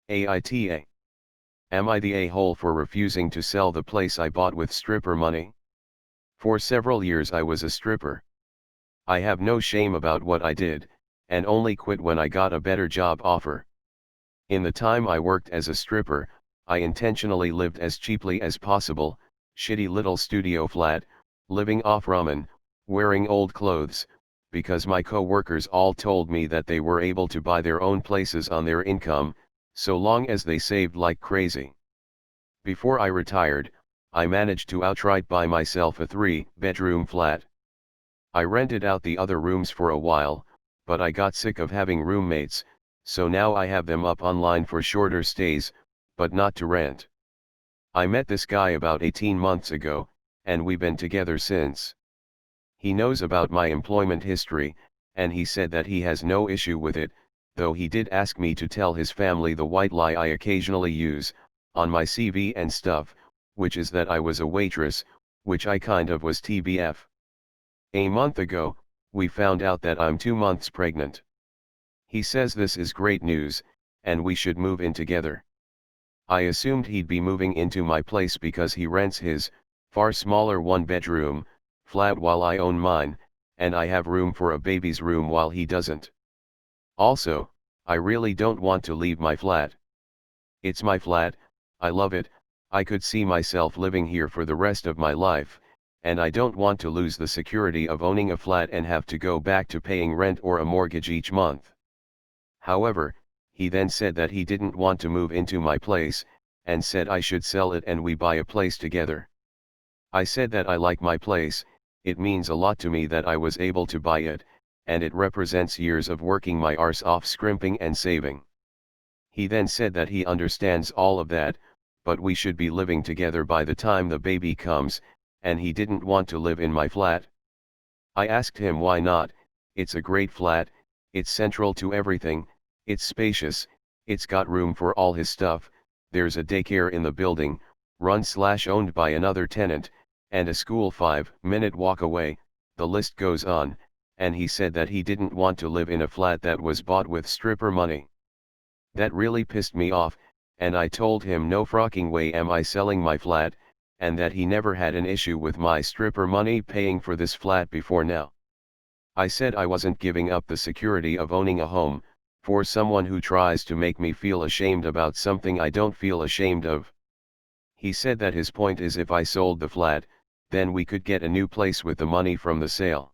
AITA. Am I the a-hole for refusing to sell the place I bought with stripper money? For several years I was a stripper. I have no shame about what I did, and only quit when I got a better job offer. In the time I worked as a stripper, I intentionally lived as cheaply as possible, shitty little studio flat, living off ramen, wearing old clothes, because my co-workers all told me that they were able to buy their own places on their income, so long as they saved like crazy. Before I retired, I managed to outright buy myself a 3-bedroom flat. I rented out the other rooms for a while, but I got sick of having roommates, so now I have them up online for shorter stays, but not to rent. I met this guy about 18 months ago, and we've been together since. He knows about my employment history, and he said that he has no issue with it, though he did ask me to tell his family the white lie I occasionally use, on my CV and stuff, which is that I was a waitress, which I kind of was TBF. A month ago, we found out that I'm 2 months pregnant. He says this is great news, and we should move in together. I assumed he'd be moving into my place because he rents his, far smaller 1-bedroom, flat while I own mine, and I have room for a baby's room while he doesn't. Also, I really don't want to leave my flat. It's my flat, I love it, I could see myself living here for the rest of my life, and I don't want to lose the security of owning a flat and have to go back to paying rent or a mortgage each month. However, he then said that he didn't want to move into my place, and said I should sell it and we buy a place together. I said that I like my place, it means a lot to me that I was able to buy it, and it represents years of working my arse off scrimping and saving. He then said that he understands all of that, but we should be living together by the time the baby comes, and he didn't want to live in my flat. I asked him why not. It's a great flat, it's central to everything, it's spacious, it's got room for all his stuff, there's a daycare in the building, run/owned by another tenant, and a school 5-minute walk away, the list goes on, and he said that he didn't want to live in a flat that was bought with stripper money. That really pissed me off, and I told him no frocking way am I selling my flat, and that he never had an issue with my stripper money paying for this flat before now. I said I wasn't giving up the security of owning a home, for someone who tries to make me feel ashamed about something I don't feel ashamed of. He said that his point is if I sold the flat, then we could get a new place with the money from the sale.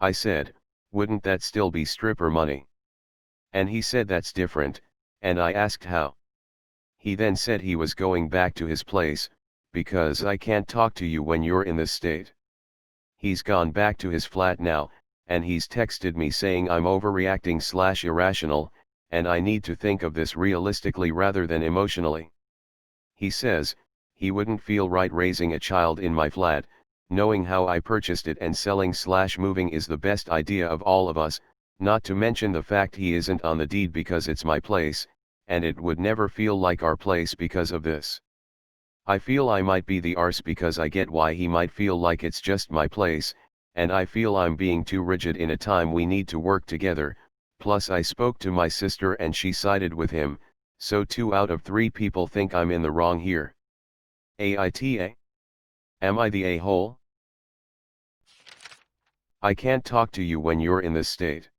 I said, wouldn't that still be stripper money? And he said that's different, and I asked how. He then said he was going back to his place, because I can't talk to you when you're in this state. He's gone back to his flat now, and he's texted me saying I'm overreacting/irrational, and I need to think of this realistically rather than emotionally. He says, he wouldn't feel right raising a child in my flat, knowing how I purchased it, and selling/moving is the best idea of all of us, not to mention the fact he isn't on the deed because it's my place, and it would never feel like our place because of this. I feel I might be the arse because I get why he might feel like it's just my place, and I feel I'm being too rigid in a time we need to work together, plus I spoke to my sister and she sided with him, so 2 out of 3 people think I'm in the wrong here. AITA? Am I the a-hole? I can't talk to you when you're in this state.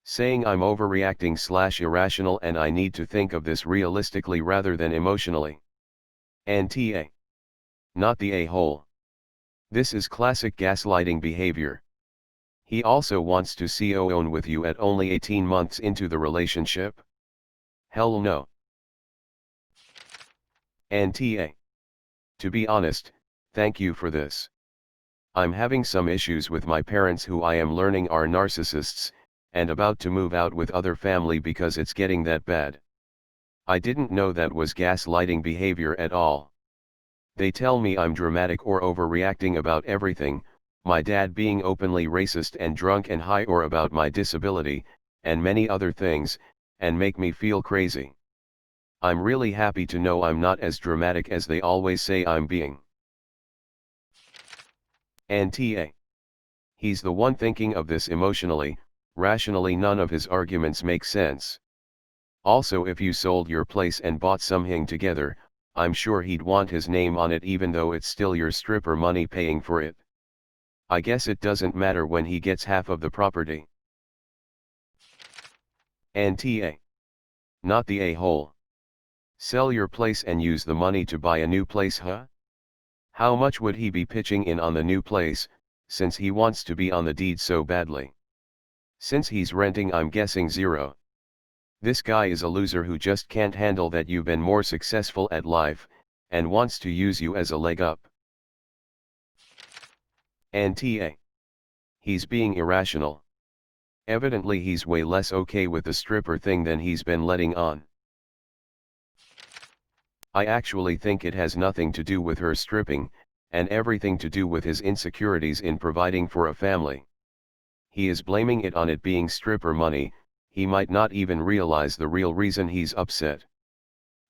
Saying I'm overreacting/irrational and I need to think of this realistically rather than emotionally. NTA. Not the a-hole. This is classic gaslighting behavior. He also wants to co-own with you at only 18 months into the relationship? Hell no. NTA. To be honest, thank you for this. I'm having some issues with my parents who I am learning are narcissists, and about to move out with other family because it's getting that bad. I didn't know that was gaslighting behavior at all. They tell me I'm dramatic or overreacting about everything, my dad being openly racist and drunk and high, or about my disability, and many other things, and make me feel crazy. I'm really happy to know I'm not as dramatic as they always say I'm being. NTA. He's the one thinking of this emotionally, rationally none of his arguments make sense. Also, if you sold your place and bought something together, I'm sure he'd want his name on it even though it's still your stripper money paying for it. I guess it doesn't matter when he gets half of the property. AITA. Not the a-hole. Sell your place and use the money to buy a new place, huh? How much would he be pitching in on the new place, since he wants to be on the deed so badly? Since he's renting, I'm guessing zero. This guy is a loser who just can't handle that you've been more successful at life, and wants to use you as a leg up. AITA. He's being irrational. Evidently he's way less okay with the stripper thing than he's been letting on. I actually think it has nothing to do with her stripping, and everything to do with his insecurities in providing for a family. He is blaming it on it being stripper money. He might not even realize the real reason he's upset.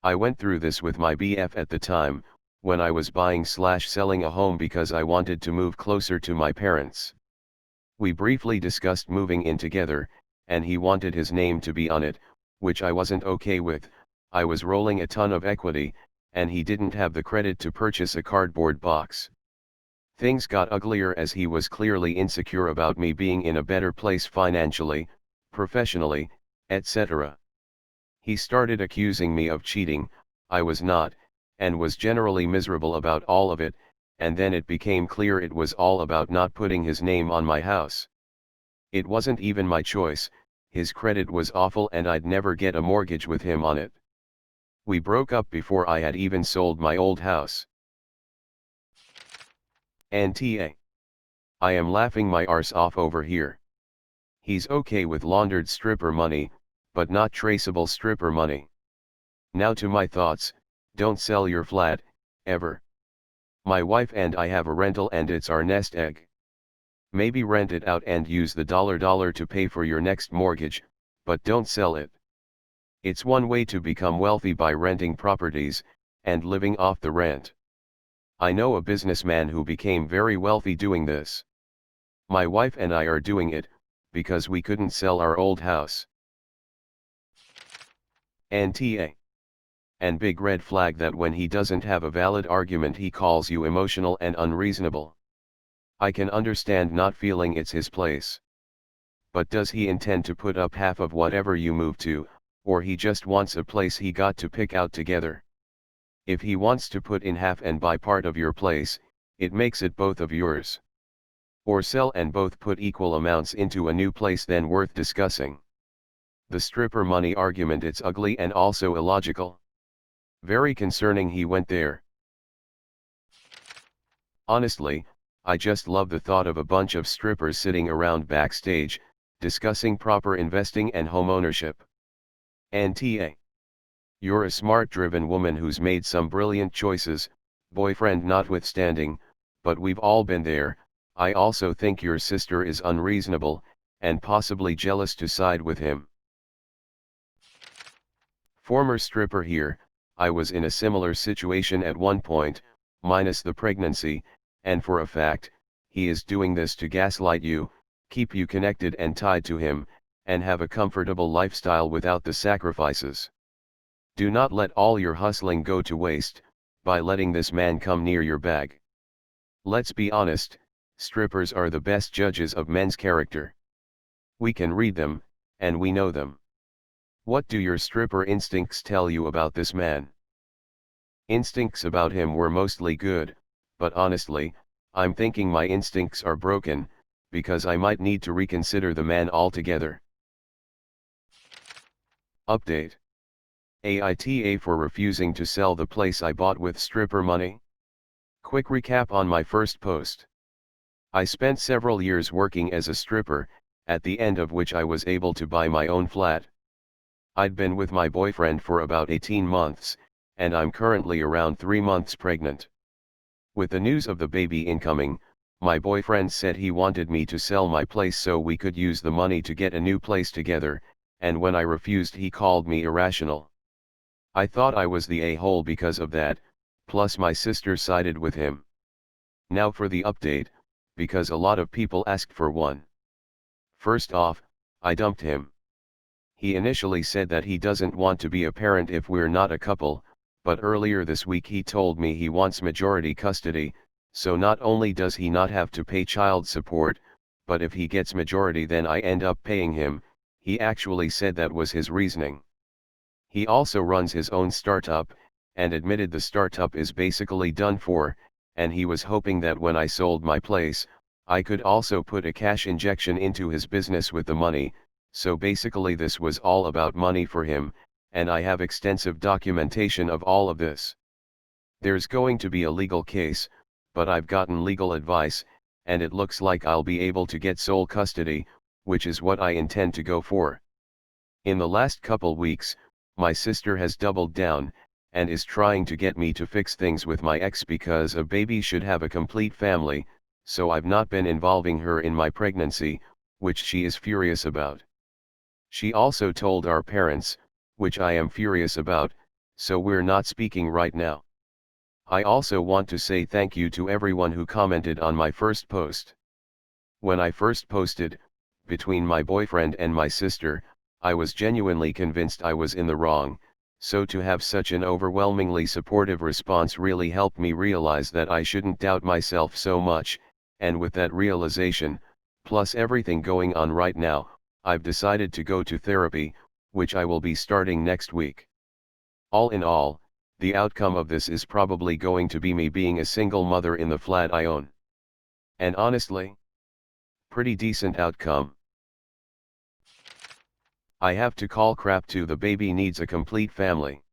I went through this with my BF at the time, when I was buying/selling a home because I wanted to move closer to my parents. We briefly discussed moving in together, and he wanted his name to be on it, which I wasn't okay with. I was rolling a ton of equity, and he didn't have the credit to purchase a cardboard box. Things got uglier as he was clearly insecure about me being in a better place financially, professionally, etc. He started accusing me of cheating. I was not, and was generally miserable about all of it, and then it became clear it was all about not putting his name on my house. It wasn't even my choice, his credit was awful and I'd never get a mortgage with him on it. We broke up before I had even sold my old house. AITA. I am laughing my arse off over here. He's okay with laundered stripper money, but not traceable stripper money. Now to my thoughts. Don't sell your flat, ever. My wife and I have a rental and it's our nest egg. Maybe rent it out and use the dollar to pay for your next mortgage, but don't sell it. It's one way to become wealthy, by renting properties, and living off the rent. I know a businessman who became very wealthy doing this. My wife and I are doing it, because we couldn't sell our old house. AITA. And big red flag that when he doesn't have a valid argument he calls you emotional and unreasonable. I can understand not feeling it's his place. But does he intend to put up half of whatever you move to, or he just wants a place he got to pick out together? If he wants to put in half and buy part of your place, it makes it both of yours. Or sell and both put equal amounts into a new place, then worth discussing. The stripper money argument, it's ugly and also illogical. Very concerning he went there. Honestly, I just love the thought of a bunch of strippers sitting around backstage, discussing proper investing and homeownership. AITA. You're a smart, driven woman who's made some brilliant choices, boyfriend notwithstanding, but we've all been there. I also think your sister is unreasonable, and possibly jealous to side with him. Former stripper here. I was in a similar situation at one point, minus the pregnancy, and for a fact, he is doing this to gaslight you, keep you connected and tied to him, and have a comfortable lifestyle without the sacrifices. Do not let all your hustling go to waste, by letting this man come near your bag. Let's be honest, strippers are the best judges of men's character. We can read them, and we know them. What do your stripper instincts tell you about this man? Instincts about him were mostly good, but honestly, I'm thinking my instincts are broken, because I might need to reconsider the man altogether. Update. AITA for refusing to sell the place I bought with stripper money. Quick recap on my first post. I spent several years working as a stripper, at the end of which I was able to buy my own flat. I'd been with my boyfriend for about 18 months, and I'm currently around 3 months pregnant. With the news of the baby incoming, my boyfriend said he wanted me to sell my place so we could use the money to get a new place together, and when I refused he called me irrational. I thought I was the a-hole because of that, plus my sister sided with him. Now for the update, because a lot of people asked for one. First off, I dumped him. He initially said that he doesn't want to be a parent if we're not a couple, but earlier this week he told me he wants majority custody, so not only does he not have to pay child support, but if he gets majority then I end up paying him. He actually said that was his reasoning. He also runs his own startup, and admitted the startup is basically done for, and he was hoping that when I sold my place, I could also put a cash injection into his business with the money. So basically this was all about money for him, and I have extensive documentation of all of this. There's going to be a legal case, but I've gotten legal advice, and it looks like I'll be able to get sole custody, which is what I intend to go for. In the last couple weeks, my sister has doubled down, and is trying to get me to fix things with my ex because a baby should have a complete family, so I've not been involving her in my pregnancy, which she is furious about. She also told our parents, which I am furious about, so we're not speaking right now. I also want to say thank you to everyone who commented on my first post. When I first posted, between my boyfriend and my sister, I was genuinely convinced I was in the wrong, so to have such an overwhelmingly supportive response really helped me realize that I shouldn't doubt myself so much, and with that realization, plus everything going on right now, I've decided to go to therapy, which I will be starting next week. All in all, the outcome of this is probably going to be me being a single mother in the flat I own. And honestly, pretty decent outcome. I have to call crap too. The baby needs a complete family.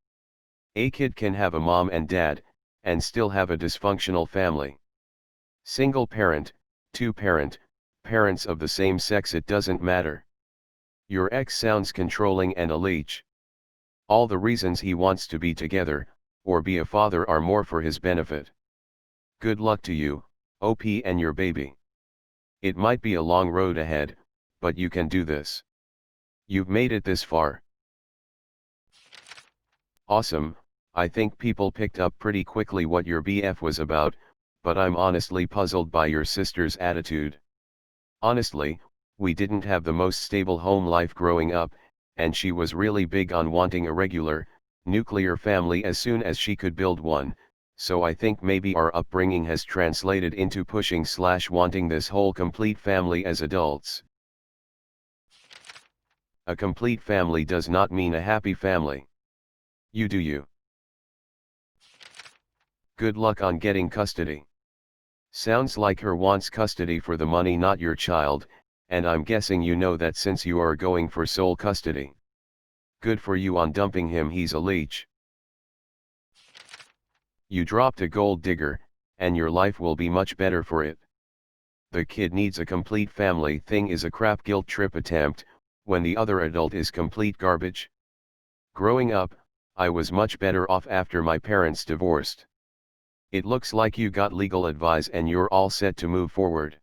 A kid can have a mom and dad, and still have a dysfunctional family. Single parent, two-parent, parents of the same sex, it doesn't matter. Your ex sounds controlling and a leech. All the reasons he wants to be together, or be a father, are more for his benefit. Good luck to you, OP, and your baby. It might be a long road ahead, but you can do this. You've made it this far. Awesome. I think people picked up pretty quickly what your BF was about, but I'm honestly puzzled by your sister's attitude. Honestly, we didn't have the most stable home life growing up, and she was really big on wanting a regular, nuclear family as soon as she could build one, so I think maybe our upbringing has translated into pushing/wanting this whole complete family as adults. A complete family does not mean a happy family. You do you. Good luck on getting custody. Sounds like her wants custody for the money, not your child, and I'm guessing you know that since you are going for sole custody. Good for you on dumping him, he's a leech. You dropped a gold digger, and your life will be much better for it. The kid needs a complete family thing is a crap guilt trip attempt, when the other adult is complete garbage. Growing up, I was much better off after my parents divorced. It looks like you got legal advice and you're all set to move forward.